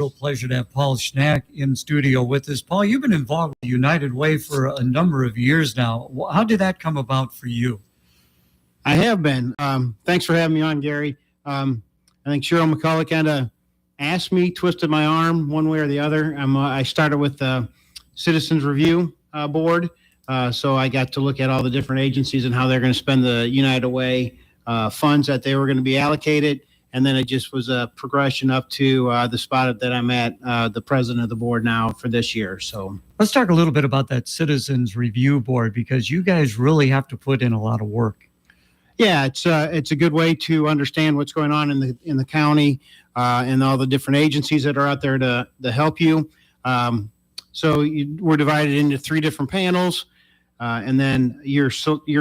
Real pleasure to have Paul Schnack in studio with us. Paul, you've been involved with United Way for a number of years now. How did that come about for you? I have been. Thanks for having me on, Gary. I think Cheryl McCullough kind of asked me, twisted my arm one way or the other. I started with the Citizens Review Board, so I got to look at all the different agencies and how they're going to spend the United Way funds that they were going to be allocated. And then it just was a progression up to the spot that I'm at, the president of the board now for this year. So let's talk a little bit about that Citizens Review Board, because you guys really have to put in a lot of work. Yeah, it's a good way to understand what's going on in the county and all the different agencies that are out there to help you. We're divided into 3 different panels. And then you're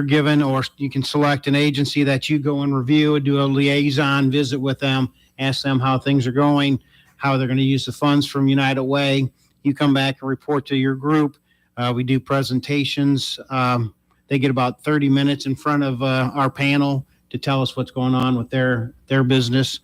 given, or you can select an agency that you go and review, do a liaison visit with them, ask them how things are going, how they're going to use the funds from United Way. You come back and report to your group. We do presentations. They get about 30 minutes in front of our panel to tell us what's going on with their business.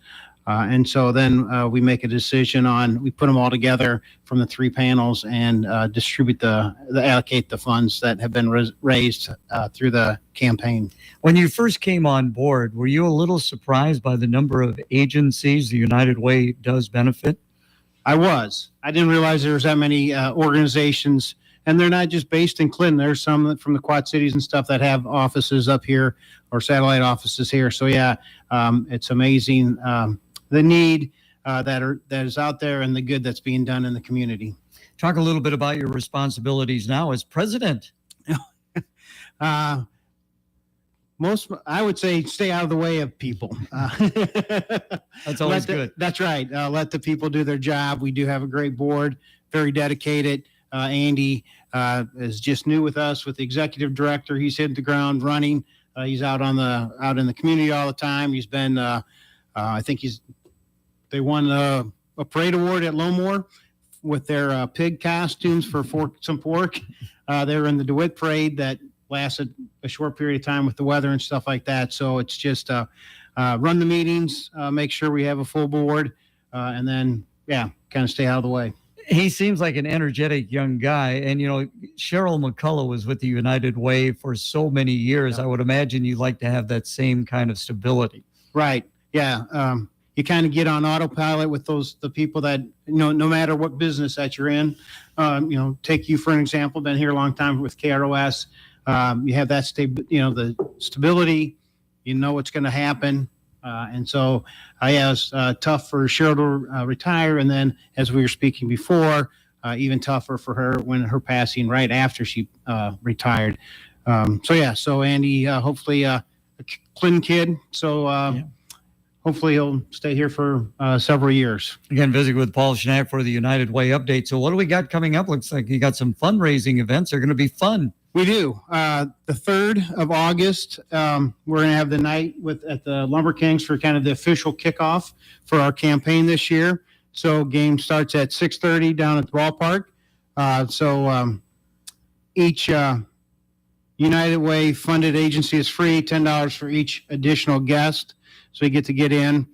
And so then we make a decision we put them all together from the 3 panels and allocate the funds that have been raised through the campaign. When you first came on board, were you a little surprised by the number of agencies the United Way does benefit? I was. I didn't realize there was that many organizations, and they're not just based in Clinton. There's some from the Quad Cities and stuff that have offices up here or satellite offices here. So yeah, it's amazing. The need that is out there and the good that's being done in the community. Talk a little bit about your responsibilities now as president. I would say stay out of the way of people. That's always good. That's right. Let the people do their job. We do have a great board, very dedicated. Andy is just new with us with the executive director. He's hit the ground running. He's out in the community all the time. He's been I think they won a parade award at Lowmore with their pig costumes for some pork. They were in the DeWitt parade that lasted a short period of time with the weather and stuff like that. So it's just run the meetings, make sure we have a full board, and then, kind of stay out of the way. He seems like an energetic young guy. And, Cheryl McCullough was with the United Way for so many years. Yeah. I would imagine you'd like to have that same kind of stability. Right. Yeah, you kind of get on autopilot with the people that, no matter what business that you're in. Take you for an example, been here a long time with KROS. You have that the stability, what's going to happen. And so it was tough for Cheryl to retire. And then, as we were speaking before, even tougher for her when her passing right after she retired. So Andy, hopefully a Clinton kid. So hopefully he'll stay here for several years. Again, visiting with Paul Schnack for the United Way update. So what do we got coming up? Looks like you got some fundraising events. They're going to be fun. We do. The 3rd of August, we're going to have the night at the Lumber Kings for kind of the official kickoff for our campaign this year. So game starts at 6:30 down at the ballpark. Each United Way funded agency is free, $10 for each additional guest. So you get in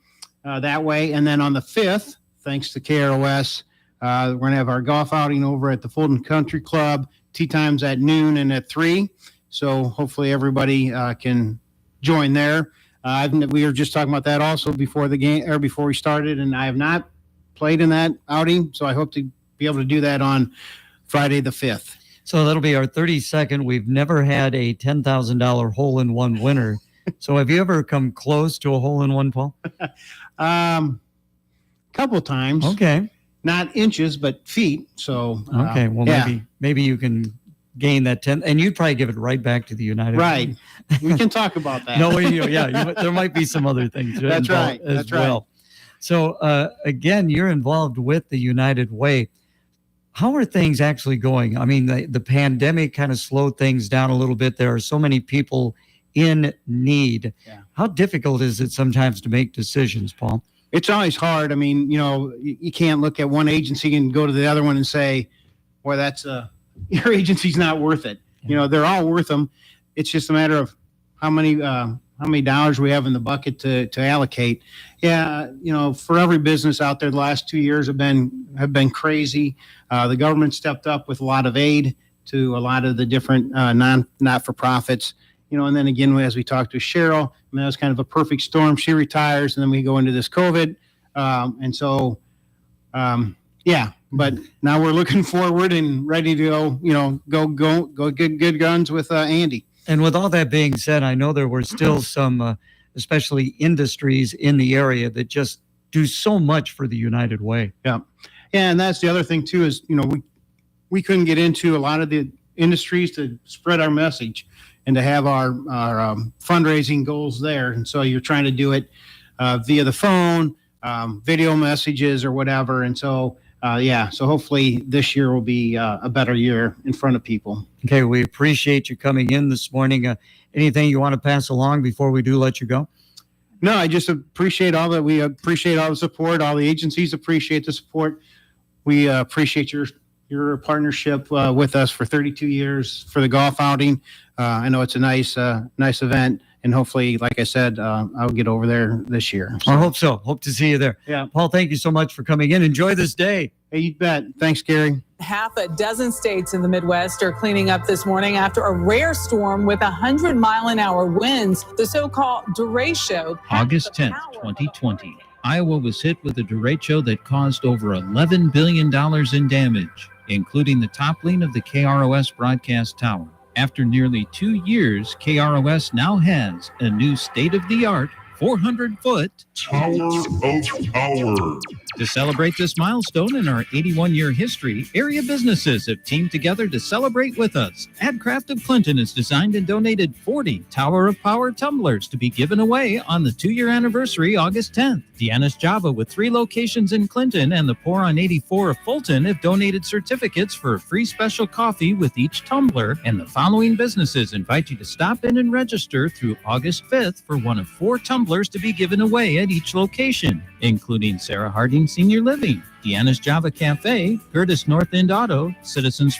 that way. And then on the 5th, thanks to KROS, we're going to have our golf outing over at the Fulton Country Club. Tee times at noon and at 3. So hopefully everybody can join there. We were just talking about that also before the game or before we started, and I have not played in that outing. So I hope to be able to do that on Friday the 5th. So that'll be our 32nd. We've never had a $10,000 hole-in-one winner. So have you ever come close to a hole-in-one, Paul? Couple times. Okay. Not inches, but feet. So okay, well, maybe you can gain that 10, and you'd probably give it right back to the United Way. Right. We can talk about that. There might be some other things. That's right. As well. So again, you're involved with the United Way. How are things actually going? I mean, the pandemic kind of slowed things down a little bit. There are so many people in need. Yeah. How difficult is it sometimes to make decisions, Paul? It's always hard. I mean, you can't look at one agency and go to the other one and say, boy, your agency's not worth it. Yeah. They're all worth them. It's just a matter of how many dollars we have in the bucket to allocate. Yeah, for every business out there, the last 2 years have been crazy. The government stepped up with a lot of aid to a lot of the different not-for-profits. And then again, as we talked to Cheryl, that was kind of a perfect storm. She retires, and then we go into this COVID. But now we're looking forward and ready to go get good guns with Andy. And with all that being said, I know there were still some, especially industries in the area that just do so much for the United Way. Yeah. And that's the other thing too, is, we couldn't get into a lot of the industries to spread our message and to have our fundraising goals there. And so you're trying to do it via the phone, video messages or whatever. And so, so hopefully this year will be a better year in front of people. Okay, we appreciate you coming in this morning. Anything you want to pass along before we do let you go? No, I just appreciate we appreciate all the support. All the agencies appreciate the support. We appreciate your partnership with us for 32 years for the golf outing. I know it's a nice event, and hopefully, like I said, I'll get over there this year. So. I hope so. Hope to see you there. Yeah. Paul, thank you so much for coming in. Enjoy this day. Hey, you bet. Thanks, Gary. Half a dozen states in the Midwest are cleaning up this morning after a rare storm with 100-mile-an-hour winds, the so-called derecho. August 10th, 2020. Iowa was hit with a derecho that caused over $11 billion in damage, including the toppling of the KROS broadcast tower. After nearly 2 years, KROS now has a new state-of-the-art 400-foot Tower of Power. To celebrate this milestone in our 81-year history, area businesses have teamed together to celebrate with us. Adcraft of Clinton has designed and donated 40 Tower of Power tumblers to be given away on the 2-year anniversary, August 10th. Deanna's Java, with 3 locations in Clinton, and the Pour on 84 of Fulton have donated certificates for a free special coffee with each tumbler, and the following businesses invite you to stop in and register through August 5th for one of 4 tumblers to be given away at each location, including Sarah Harding Senior Living, Deanna's Java Cafe, Curtis North End Auto, Citizens